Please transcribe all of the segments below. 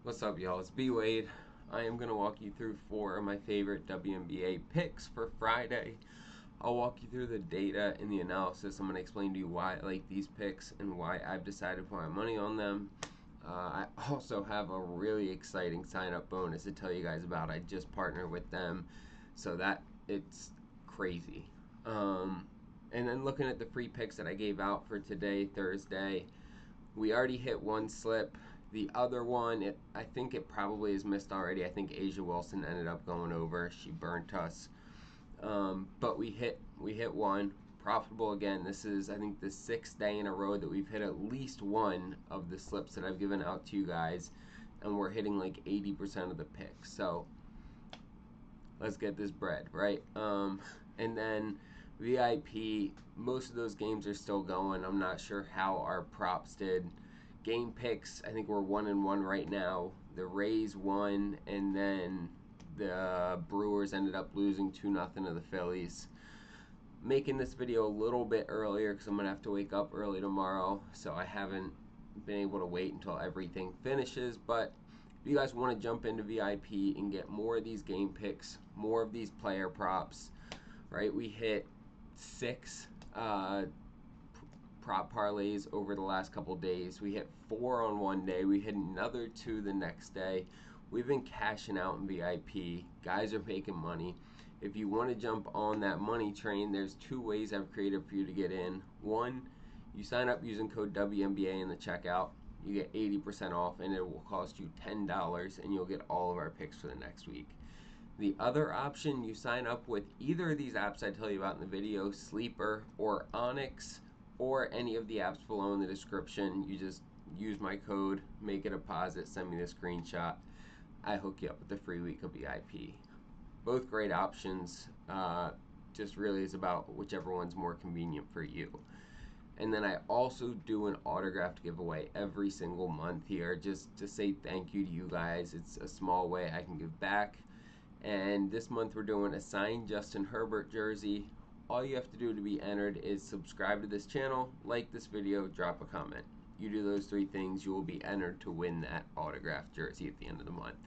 What's up, y'all? It's BWADE. I am going to walk you through 4 of my favorite WNBA picks for Friday. I'll walk you through the data and the analysis. I'm going to explain to you why I like these picks and why I've decided to put my money on them. I also have a really exciting sign-up bonus to tell you guys about. I just partnered with them, so that it's crazy. And then looking at the free picks that I gave out for today, Thursday, we already hit one slip. The other one, I think it probably is missed already. I think A'ja Wilson ended up going over. She burnt us. But we hit one. Profitable again. This is, I think, the 6th day in a row that we've hit at least one of the slips that I've given out to you guys. And we're hitting like 80% of the picks. So let's get this bread, right? And then VIP, most of those games are still going. I'm not sure how our props did. Game picks, I think we're 1-1 right now. The Rays won, and then the Brewers ended up losing 2-0 to the Phillies. Making this video a little bit earlier because I'm going to have to wake up early tomorrow, so I haven't been able to wait until everything finishes. But if you guys want to jump into VIP and get more of these game picks, more of these player props, right? We hit 6 prop parlays over the last couple days. We hit 4 on one day. We hit another 2 the next day. We've been cashing out in VIP. Guys are making money. If you want to jump on that money train, there's 2 ways I've created for you to get in. One, you sign up using code WNBA in the checkout. You get 80% off, and it will cost you $10, and you'll get all of our picks for the next week. The other option, you sign up with either of these apps I tell you about in the video, Sleeper or Onyx, or any of the apps below in the description. You just use my code, make a deposit, send me the screenshot. I hook you up with a free week of VIP. Both great options. Just really is about whichever one's more convenient for you. And then I also do an autographed giveaway every single month here, just to say thank you to you guys. It's a small way I can give back. And this month we're doing a signed Justin Herbert jersey. All you have to do to be entered is subscribe to this channel, like this video, drop a comment. You do those 3 things, you will be entered to win that autographed jersey at the end of the month.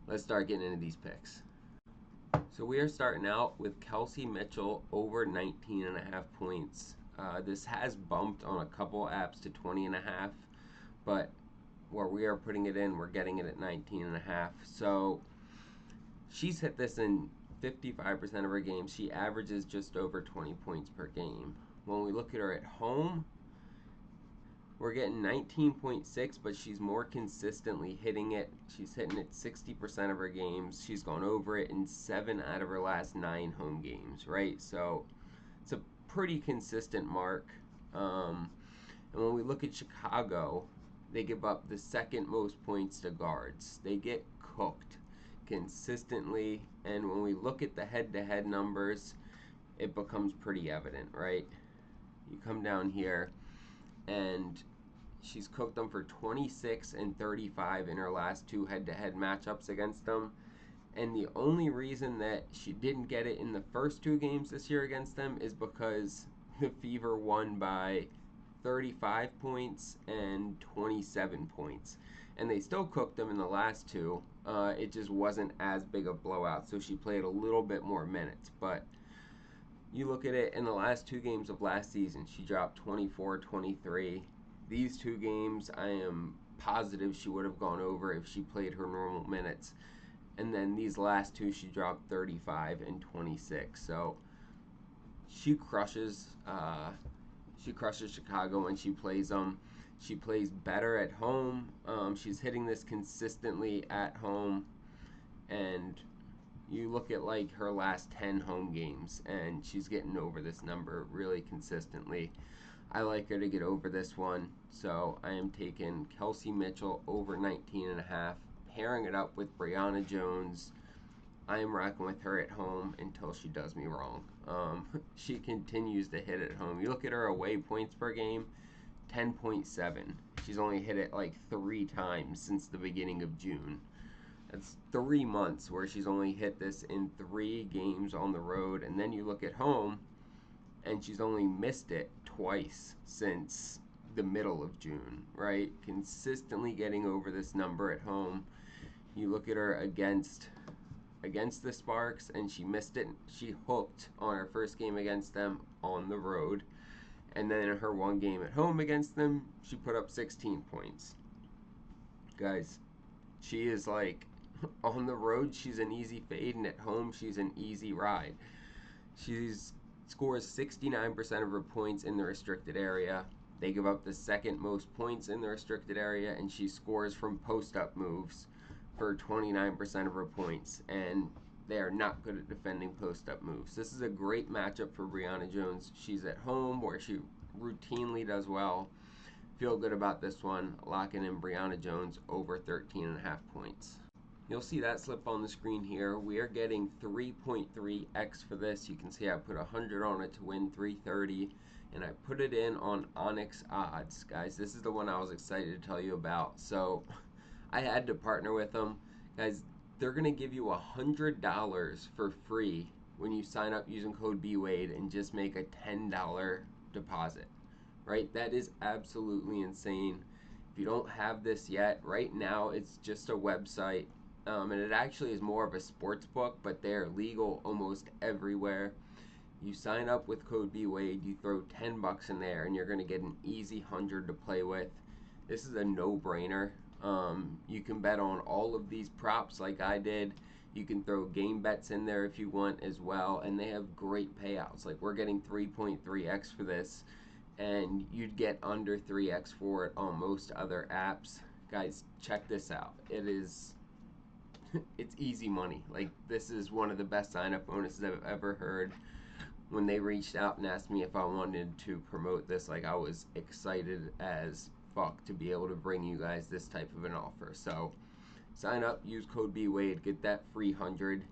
Let's start getting into these picks. So we are starting out with Kelsey Mitchell over 19.5 points. This has bumped on a couple apps to 20.5, but where we are putting it in, we're getting it at 19.5. So she's hit this in 55% of her games. She averages just over 20 points per game. When we look at her at home, we're getting 19.6, but she's more consistently hitting it. She's hitting it 60% of her games. She's gone over it in 7 out of her last 9 home games, right? So it's a pretty consistent mark. And when we look at Chicago, they give up the 2nd most points to guards. They get cooked consistently, and when we look at the head-to-head numbers, it becomes pretty evident, right? You come down here, and she's cooked them for 26 and 35 in her last 2 head-to-head matchups against them. And the only reason that she didn't get it in the first 2 games this year against them is because the Fever won by 35 points and 27 points. And they still cooked them in the last 2. It just wasn't as big a blowout, so she played a little bit more minutes. But you look at it in the last 2 games of last season, she dropped 24, 23. These 2 games, I am positive she would have gone over if she played her normal minutes. And then these last 2, she dropped 35 and 26. So she crushes Chicago when she plays them. She plays better at home. She's hitting this consistently at home. And you look at like her last 10 home games, and she's getting over this number really consistently. I like her to get over this one, so I am taking Kelsey Mitchell over 19.5, pairing it up with Briana Jones. I am rocking with her at home until she does me wrong. She continues to hit at home. You look at her away points per game, 10.7. She's only hit it like 3 times since the beginning of June. That's 3 months where she's only hit this in 3 games on the road. And then you look at home, and she's only missed it twice since the middle of June, right? Consistently getting over this number at home. You look at her against the Sparks, and she missed it. She hooked on her first game against them on the road. And then in her one game at home against them, she put up 16 points. Guys, she is like, on the road, she's an easy fade, and at home, she's an easy ride. She scores 69% of her points in the restricted area. They give up the second most points in the restricted area, and she scores from post-up moves for 29% of her points. And they are not good at defending post-up moves. This is a great matchup for Briana Jones. She's at home where she routinely does well. Feel good about this one. Locking in Briana Jones over 13.5 points. You'll see that slip on the screen here. We are getting 3.3x for this. You can see I put 100 on it to win 330, and I put it in on Onyx odds. Guys, this is the one I was excited to tell you about. So I had to partner with them. Guys, they're going to give you $100 for free when you sign up using code BWADE and just make a $10 deposit, right? That is absolutely insane. If you don't have this yet, right now it's just a website, and it actually is more of a sports book, but they're legal almost everywhere. You sign up with code BWADE, you throw 10 bucks in there, and you're going to get an easy 100 to play with. This is a no-brainer. You can bet on all of these props like I did. You can throw game bets in there if you want as well, and they have great payouts. Like, we're getting 3.3x for this, and you'd get under 3x for it on most other apps. Guys, check this out. It's easy money. Like, this is one of the best sign-up bonuses I've ever heard. When they reached out and asked me if I wanted to promote this, like, I was excited as fuck to be able to bring you guys this type of an offer. So sign up, use code BWADE, get that free 100,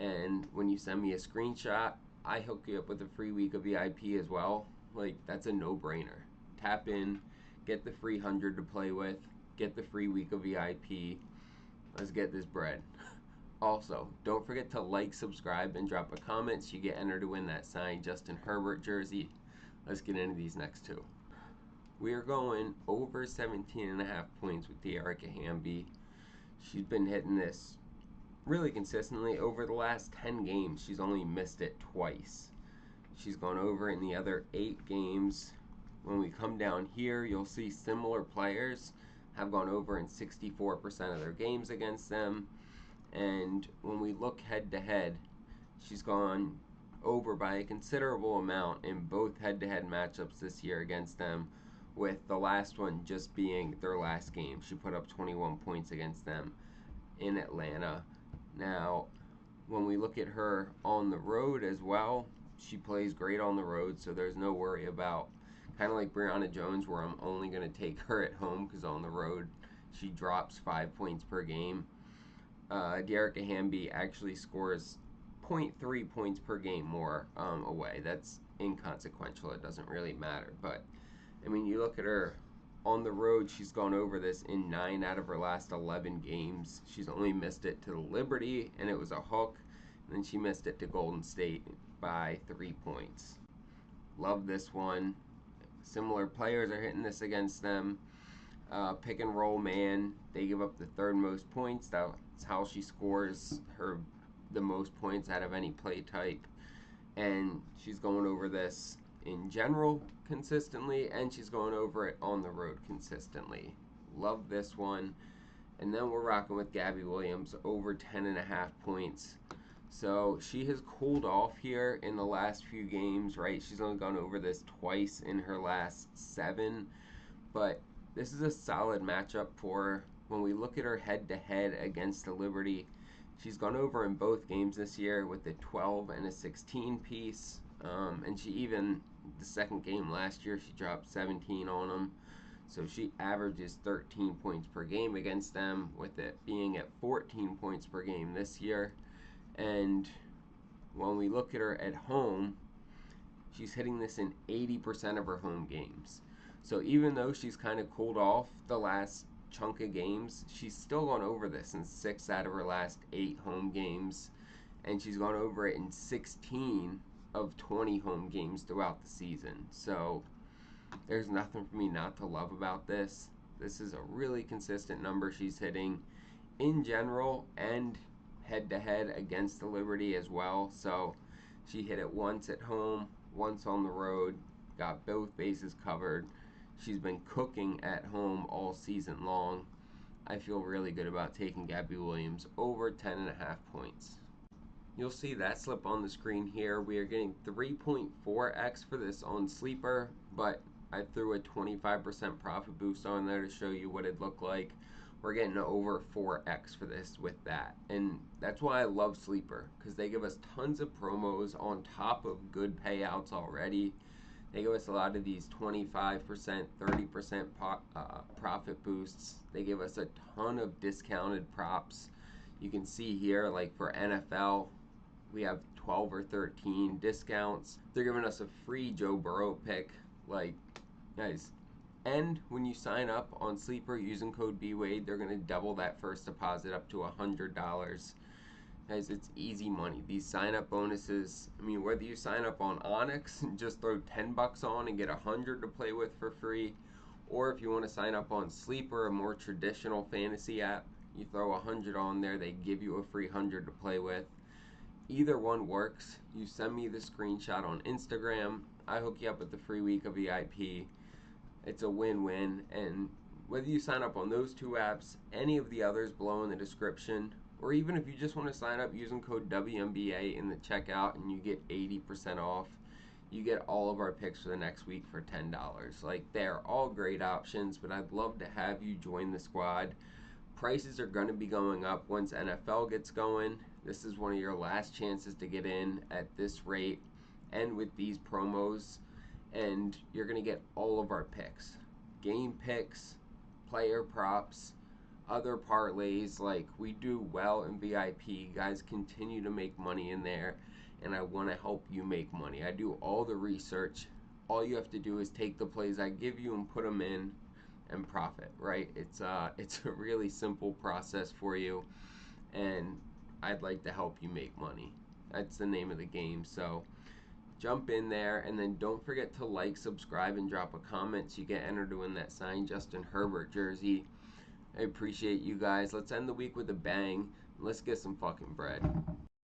and when you send me a screenshot, I hook you up with a free week of VIP as well. Like, that's a no-brainer. Tap in, get the free 100 to play with, get the free week of VIP. Let's get this bread. Also, don't forget to like, subscribe, and drop a comment so you get entered to win that signed Justin Herbert jersey. Let's get into these next two. We are going over 17.5 points with Derica Hamby. She's been hitting this really consistently. Over the last 10 games, she's only missed it twice. She's gone over in the other 8 games. When we come down here, you'll see similar players have gone over in 64% of their games against them. And when we look head-to-head, she's gone over by a considerable amount in both head-to-head matchups this year against them, with the last one just being their last game. She put up 21 points against them in Atlanta. Now, when we look at her on the road as well, she plays great on the road, so there's no worry about, kind of like Briana Jones, where I'm only going to take her at home because on the road she drops 5 points per game. Derica Hamby actually scores 0.3 points per game more away. That's inconsequential. It doesn't really matter. But, I mean, you look at her on the road, she's gone over this in 9 out of her last 11 games. She's only missed it to the Liberty, and it was a hook. And then she missed it to Golden State by 3 points. Love this one. Similar players are hitting this against them. Pick and roll man, they give up the 3rd most points. That's how she scores the most points out of any play type. And she's going over this in general consistently, and she's going over it on the road consistently. Love this one. And then we're rocking with Gabby Williams over 10.5 points. So she has cooled off here in the last few games, right? She's only gone over this twice in her last 7, but this is a solid matchup for her. When we look at her head-to-head against the Liberty, she's gone over in both games this year with a 12 and a 16 piece. And she even, the second game last year, she dropped 17 on them. So she averages 13 points per game against them, with it being at 14 points per game this year. And when we look at her at home, she's hitting this in 80% of her home games. So even though she's kind of cooled off the last chunk of games, she's still gone over this in 6 out of her last 8 home games. And she's gone over it in 16 of 20 home games throughout the season. So There's nothing for me not to love about this. This is a really consistent number she's hitting in general and head to head against the Liberty as well. So she hit it once at home, once on the road, got both bases covered. She's been cooking at home all season long. I feel really good about taking Gabby Williams over 10.5 points. You'll see that slip on the screen here. We are getting 3.4x for this on Sleeper, but I threw a 25% profit boost on there to show you what it'd look like. We're getting over 4x for this with that. And that's why I love Sleeper, because they give us tons of promos on top of good payouts already. They give us a lot of these 25%, 30% profit boosts. They give us a ton of discounted props. You can see here, like for NFL, we have 12 or 13 discounts. They're giving us a free Joe Burrow pick. Like, guys, and when you sign up on Sleeper using code BWADE, they're going to double that first deposit up to $100. Guys, it's easy money. These sign up bonuses, I mean, whether you sign up on Onyx and just throw 10 bucks on and get 100 to play with for free, or if you want to sign up on Sleeper, a more traditional fantasy app, you throw 100 on there, they give you a free 100 to play with. Either one works. You send me the screenshot on Instagram. I hook you up with the free week of VIP. It's a win-win. And whether you sign up on those two apps, any of the others below in the description, or even if you just want to sign up using code WNBA in the checkout and you get 80% off, you get all of our picks for the next week for $10. Like, they're all great options, but I'd love to have you join the squad. Prices are going to be going up once NFL gets going. This is one of your last chances to get in at this rate and with these promos, and you're going to get all of our picks, game picks, player props, other parlays. Like, we do well in VIP. Guys continue to make money in there, and I want to help you make money. I do all the research. All you have to do is take the plays I give you and put them in and profit, right? It's a really simple process for you, and I'd like to help you make money. That's the name of the game. So jump in there, and then don't forget to like, subscribe, and drop a comment so you get entered to win that signed Justin Herbert jersey. I appreciate you guys. Let's end the week with a bang. Let's get some fucking bread.